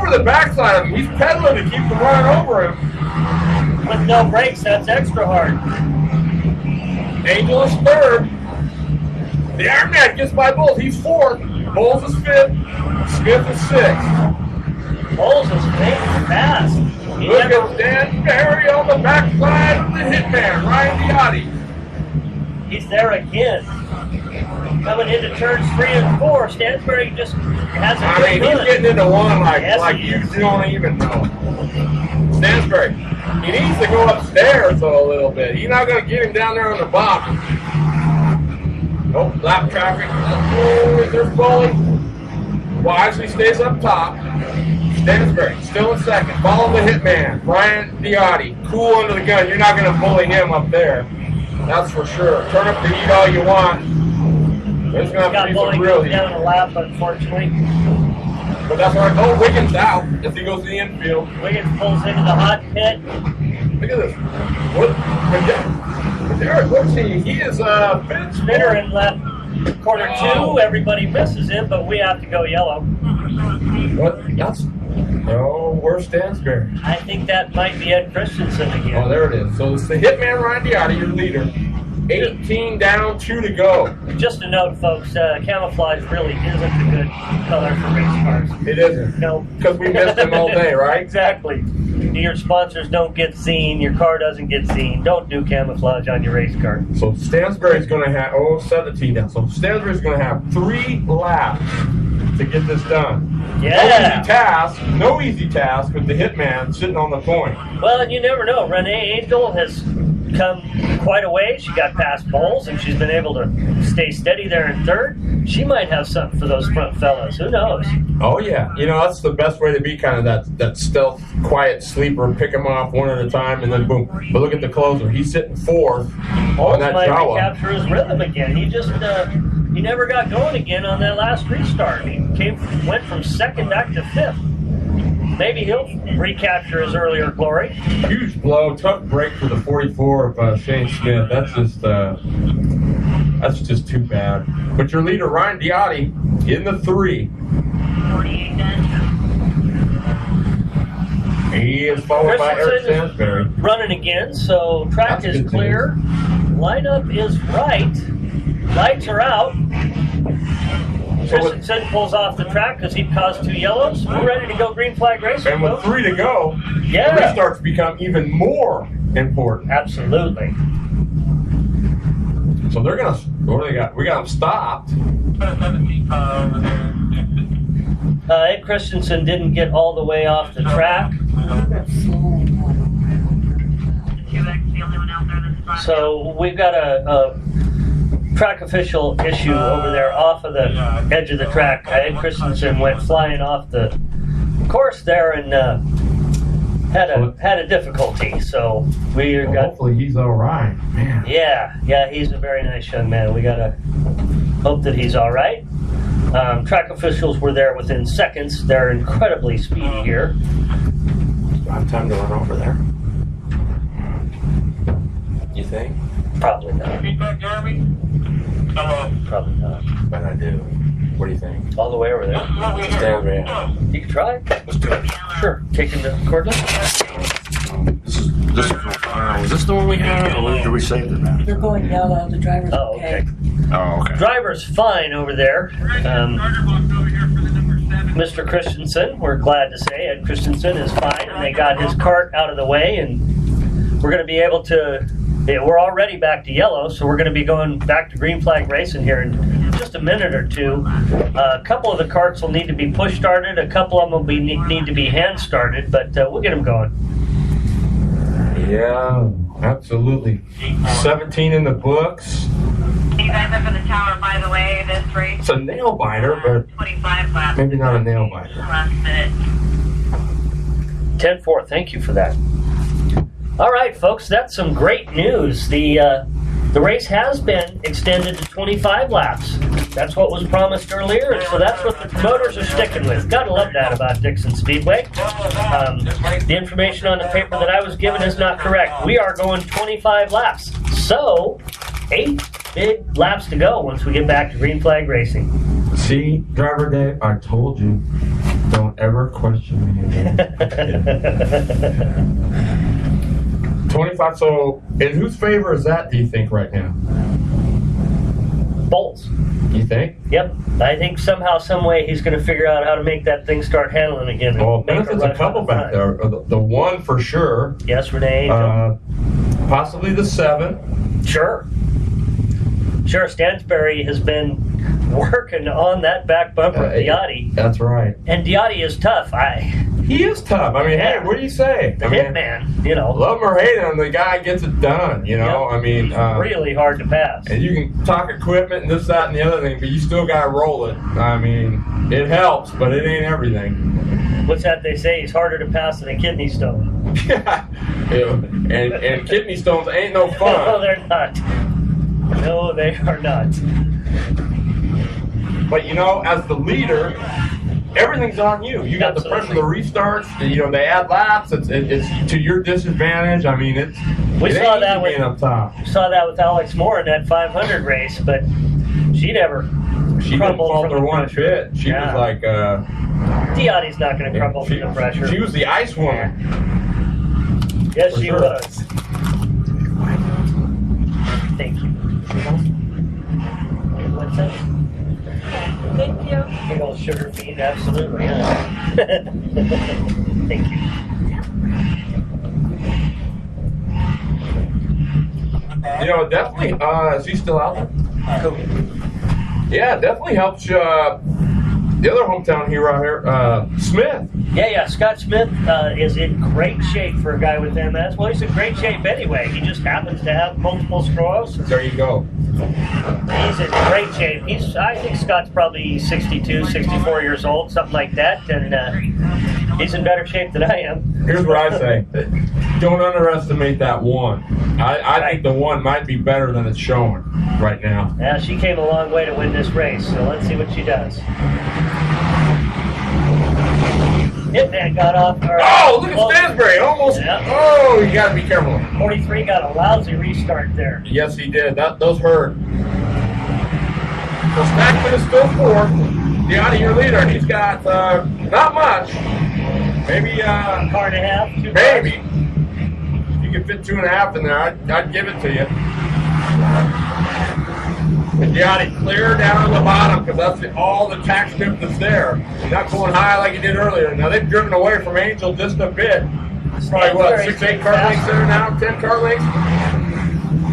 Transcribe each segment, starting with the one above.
over the backside of him. He's pedaling to keep from running over him. With no brakes, that's extra hard. Angel is third. The Ironman gets by Bowles. He's fourth. Bowles is fifth. Smith is sixth. Bowles is making fast. Look at Stansberry on the backside of the hitman, Ryan Diotti. He's there again. Coming into turns 3 and 4, Stansberry just has a good he's getting into one like you is. don't even know. Stansberry, he needs to go upstairs though a little bit. He's not going to get him down there on the bottom. Nope, lap traffic. Oh, they're falling. Wisely stays up top. Stansberry still in second. Follow the hitman, Ryan Diotti. Cool under the gun. You're not going to bully him up there. That's for sure. Turn up the heat all you want. There's going to have to be some real heat. Down a lap, unfortunately. But that's all right. Oh, Wiggins out if he goes to the infield. Wiggins pulls into the hot pit. Look at this. What? Derek, what's he? He is fifth Spinner in left quarter 2. Everybody misses him, but we have to go yellow. What? That's... No, where's Stansberry? I think that might be Ed Christensen again. Oh, there it is. So it's the hitman Ryan Diotti, your leader. 18 down, 2 to go. Just a note, folks, camouflage really isn't a good color for race cars. It isn't. No. Because we missed them all day, right? Exactly. Your sponsors don't get seen, your car doesn't get seen. Don't do camouflage on your race car. So Stansberry's going to have, 17 down. So Stansberry's going to have 3 laps to get this done. Yeah. No easy task with the hitman sitting on the point. Well, and you never know. Renee Angel has come quite a way. She got past Bowles, and she's been able to stay steady there in third. She might have something for those front fellas. Who knows? Oh, yeah. You know, that's the best way to be, kind of that stealth, quiet sleeper, pick them off one at a time, and then boom. But look at the closer. He's sitting fourth on that might Jawa. recapture his rhythm again. He just... he never got going again on that last restart. He went from second back to fifth. Maybe he'll recapture his earlier glory. Huge blow, tough break for the 44 of Shane Smith. That's just too bad. But your leader, Ryan Diotti, in the 3. He is followed by Eric Stansberry. Running again, so track is clear. Lineup is right. Lights are out. Christensen pulls off the track because he caused 2 yellows. We're ready to go green flag racing. And with 3 to go, the restarts become even more important. Absolutely. So they're going to, what do they got? We got them stopped. Ed Christensen didn't get all the way off the track. So we've got a track official issue over there off of the edge of the track. Ed Christensen went flying off the course there and had a difficulty. So hopefully he's all right, man. Yeah, he's a very nice young man. We gotta hope that he's all right. Track officials were there within seconds. They're incredibly speedy here. Do I have time to run over there? You think? Probably not. Feedback, Jeremy? Hello. Probably not. But I do. What do you think? All the way over there. Stand You can try. Let's do it. Sure. Taking the cordless. Was this the one we had, or did we save it now? They're going yellow. The driver's okay. Oh, okay. Driver's fine over there. Mr. Christensen, we're glad to say Ed Christensen is fine, and they got his cart out of the way, and we're going to be able to. We're already back to yellow, so we're going to be going back to green flag racing here in just a minute or two. A couple of the carts will need to be push started. A couple of them will need to be hand started, but we'll get them going. Yeah, absolutely. 17 in the books. You guys up in the tower, by the way, this race. It's a nail biter, but 25 laps. maybe not a nail biter. Last minute. 10-4, thank you for that. All right, folks, that's some great news. The race has been extended to 25 laps. That's what was promised earlier, and so that's what the promoters are sticking with. Gotta love that about Dixon Speedway. The information on the paper that I was given is not correct. We are going 25 laps. So, 8 big laps to go once we get back to green flag racing. See, driver Dave, I told you, don't ever question me again. 25. So, in whose favor is that, do you think, right now? Bolts. You think? Yep. I think somehow, some way, he's going to figure out how to make that thing start handling again. Well, there's a couple back there. The one for sure. Yes, Renee. Possibly the 7. Sure. Stansberry has been working on that back bumper of Diotti. That's right. And Diotti is tough. He is tough. I mean, hey, what do you say? The hitman, you know. Love him or hate him, the guy gets it done, you know. Yep. I mean, really hard to pass. And you can talk equipment and this, that, and the other thing, but you still got to roll it. I mean, it helps, but it ain't everything. What's that they say? He's harder to pass than a kidney stone. Yeah. And kidney stones ain't no fun. No, they're not. No, they are not. But, you know, as the leader, everything's on you. You got the pressure of the restarts. You know, they add laps. It's to your disadvantage. I mean, we saw that being up top. We saw that with Alex Moore in that 500 race, but she never crumbled falter from the one pressure. bit. She was like, Diotti's not going to crumble from the pressure. She was the ice woman. Yes, she was. Thank you. What's that? Thank you. Big old sugar bean, absolutely. Yeah. Thank you. You know, it definitely, is he still out there? Cool. Yeah, it definitely helps the other hometown hero out here, Smith. Yeah, Scott Smith is in great shape for a guy with MS. Well, he's in great shape anyway. He just happens to have multiple sclerosis. There you go. He's in great shape. I think Scott's probably 62, 64 years old, something like that, and he's in better shape than I am. Here's what I say. Don't underestimate that one. I think the one might be better than it's showing right now. Yeah, she came a long way to win this race, so let's see what she does. Hitman got off. Oh, look at Stansberry. Almost. Yeah. Oh, you got to be careful. 43 got a lousy restart there. Yes, he did. Those hurt. So Stackman is still 4th. Diotti, your leader, and he's got not much. Maybe a car and a half. Maybe. If you could fit 2.5 in there, I'd give it to you. And Diotti clear down on the bottom because that's all the tack strip that's there. Not going high like he did earlier. Now they've driven away from Angel just a bit. Probably what, 6, 8 car lengths there now? 10 car lengths?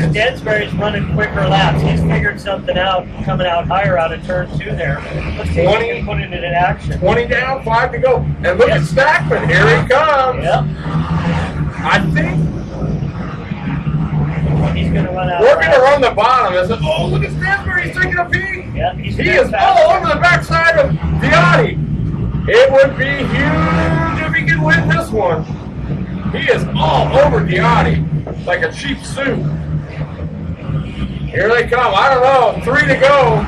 Stansberry's running quicker laps. He's figured something out, coming out higher out of turn 2 there. Let's see if he can put it in action. 20 down, 5 to go. And look at Stackman. Here he comes. Yep. I think he's going to run out. We're going to run the bottom. Oh, look at Stansberry. He's taking a peek. Yep, he is all over the backside of Diotti. It would be huge if he could win this one. He is all over Diotti like a cheap suit. Here they come. I don't know. 3 to go.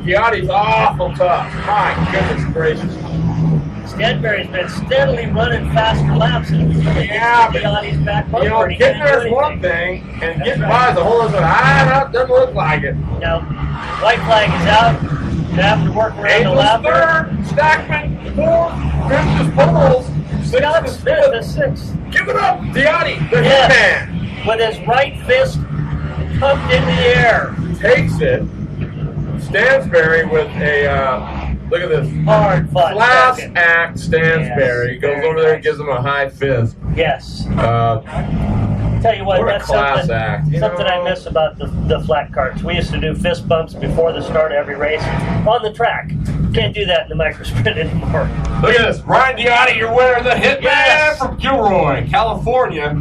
Diotti's awful tough. My goodness gracious. Stansberry's been steadily running faster laps. Yeah, but Diotti's back bumper. You know, getting there's one thing, and getting by is a whole other. Doesn't look like it. No. White flag is out. They have to work around the lap. 3rd, Stackman 4th, 5th is Poles, 6th is Smith is 6th. Give it up, Diotti, the hitman. With his right fist pumped in the air. Takes it. Stansberry with a, look at this. Hard fought. Class act Stansberry. Yes, goes over there and gives him a high fist. Yes. Tell you what, that's class act. Something I miss about the flat carts. We used to do fist bumps before the start of every race on the track. Can't do that in the microsprint anymore. Look at this. Ryan Diotti, your winner, the hitman from Gilroy, California.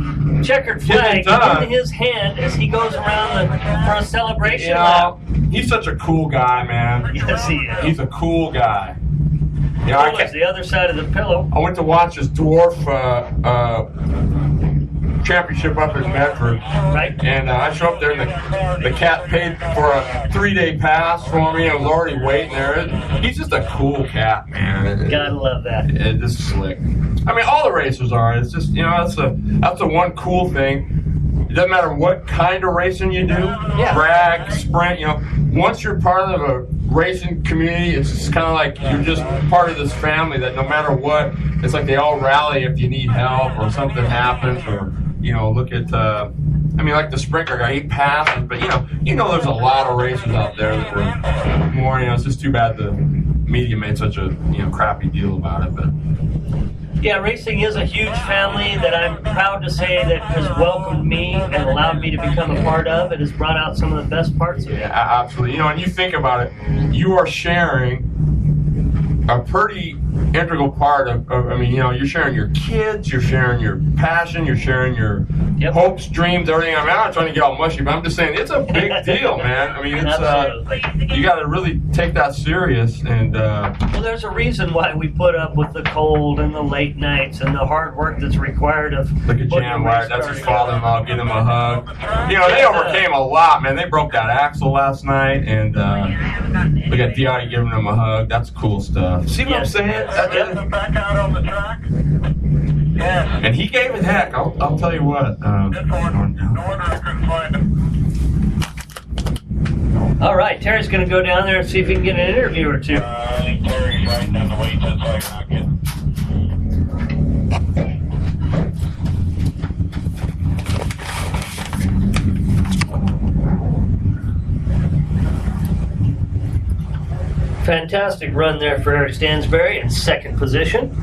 Checkered flag in his hand as he goes around for a celebration lap. He's such a cool guy, man. Yes, he is. He's a cool guy. You know, the other side of the pillow. I went to watch his dwarf championship up in Medford. Right. And I show up there, and the cat paid for a 3-day pass for me. I was already waiting there. He's just a cool cat, man. Gotta love that. It's just slick. I mean, all the racers are. It's just, you know, that's the one cool thing. It doesn't matter what kind of racing you do, drag, sprint, you know, once you're part of a racing community, it's just kind of like you're just part of this family that no matter what, it's like they all rally if you need help or something happens, or look at like the Spreaker guy, he passes, but there's a lot of racers out there that were more, it's just too bad the media made such a crappy deal about it, but. Yeah, racing is a huge family that I'm proud to say that has welcomed me and allowed me to become a part of. It has brought out some of the best parts of it. Yeah, absolutely. And you think about it, you are sharing a pretty integral part of you're sharing your kids, you're sharing your passion, you're sharing your hopes, dreams, everything. I'm not trying to get all mushy, but I'm just saying it's a big deal, man. It's you got to really take that serious. And well, there's a reason why we put up with the cold and the late nights and the hard work that's required of. Look at Jan White, that's his father-in-law. Give him a hug. They overcame a lot, man. They broke that axle last night, and look at Diati giving him a hug. That's cool stuff. See what I'm saying? Back out on the track. Yeah. And he gave it heck. I'll tell you what. No wonder I couldn't find him. All right, Terry's going to go down there and see if he can get an interview or two. I think Terry's riding down the way so I can not get. Fantastic run there for Eric Stansberry in second position.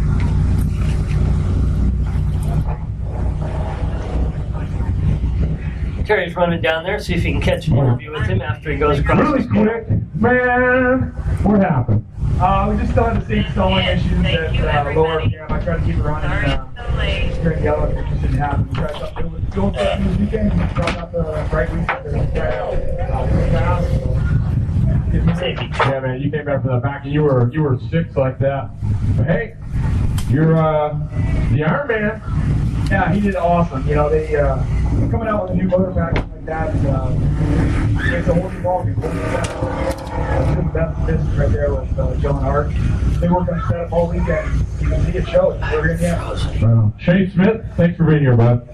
Terry's running down there, see if he can catch an interview with him after he goes across. Really quick, man. What happened? We just still had the same stalling issues that lower cam. I tried to keep it running during yellow, which just didn't happen. We tried something. It was going for this weekend. We brought out the right wing center and tried out yeah, man, you came back from the back and you were six like that. But hey, you're the Iron Man. Yeah, he did awesome. They coming out with a new motor pack like that. It's a whole new ball game. One of the best business right there with Joe and Art. They worked on setup all weekend. You can see it show. We're gonna Shane Smith, thanks for being here, bud.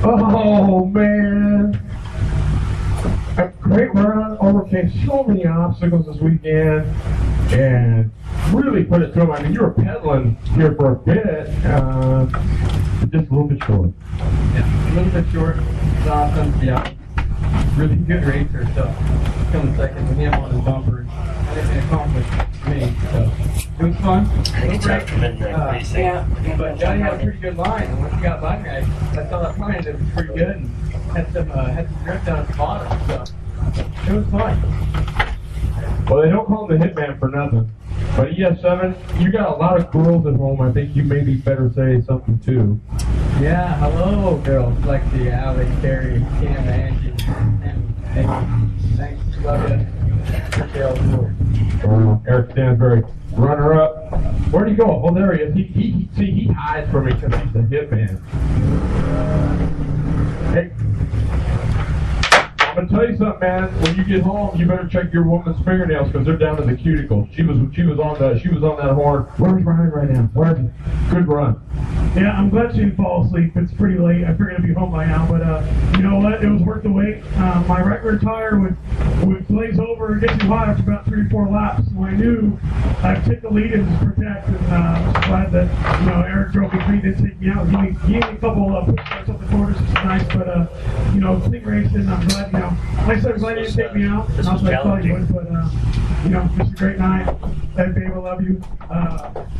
Oh man. A great run, overcame so many obstacles this weekend, and really put it to him. I mean, you were pedaling here for a bit, just a little bit short. Yeah, a little bit short. It's awesome. Yeah, really good racer. So coming second with him on his bumper, I didn't accomplish me. So it was fun. It's after midnight racing. Yeah. But Johnny had a pretty good line, and once he got line right, I saw that line. It was pretty good, and had some grip down at the bottom. So it was fun. Well, they don't call him the Hitman for nothing. But ES7, you got a lot of girls at home. I think you maybe better say something too. Yeah, hello, girls. Lexi, Allie, Carrie, Cam, Angie, and thanks. Love you. Eric Stansberry, runner-up. Where'd he go? Oh, there he is. He hides from me because he's the Hitman. Hey. I'm gonna tell you something, man. When you get home, you better check your woman's fingernails because they're down to the cuticle. She was on that horn. Where's Ryan right now? Where's he? Good run. Yeah, I'm glad she didn't fall asleep. It's pretty late. I figured I'd be home by now, but you know what? It was worth the wait. My right rear tire would glaze over and get too hot after about 3 or 4 laps. So I knew I'd take the lead and just protect. And I was glad that Eric drove me clean, didn't take me out. He gave me a couple push starts up the corners, which is nice. But clean racing. I'm glad. Like I said, I'm glad he didn't take me out. This was challenging. But just a great night. Hey, babe, I love you.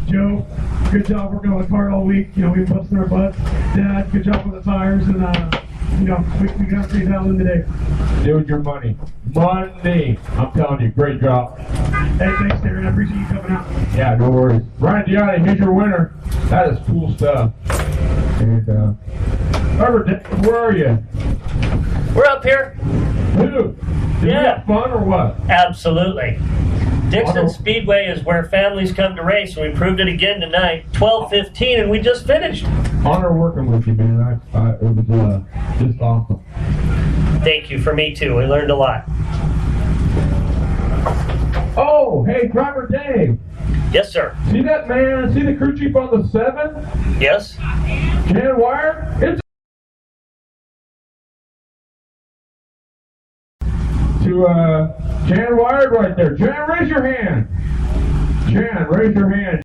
Joe, good job working on the car all week. We've been busting our butts. Dad, good job with the tires. And, we got 3,000 today. Dude, your money. Money. I'm telling you, great job. Hey, thanks, Darren. I appreciate you coming out. Yeah, no worries. Ryan Diani, here's your winner. That is cool stuff. And, where are you? We're up here. Dude, did you have fun or what? Absolutely. Dixon Speedway is where families come to race, and we proved it again tonight. 12:15, and we just finished. Honor working with you, man. It was just awesome. Thank you. For me, too. We learned a lot. Oh, hey, driver Dave. Yes, sir. See that man? See the crew chief on the 7? Yes. Jan Wire? It's to Jan Wired right there. Jan, raise your hand. Jan, raise your hand.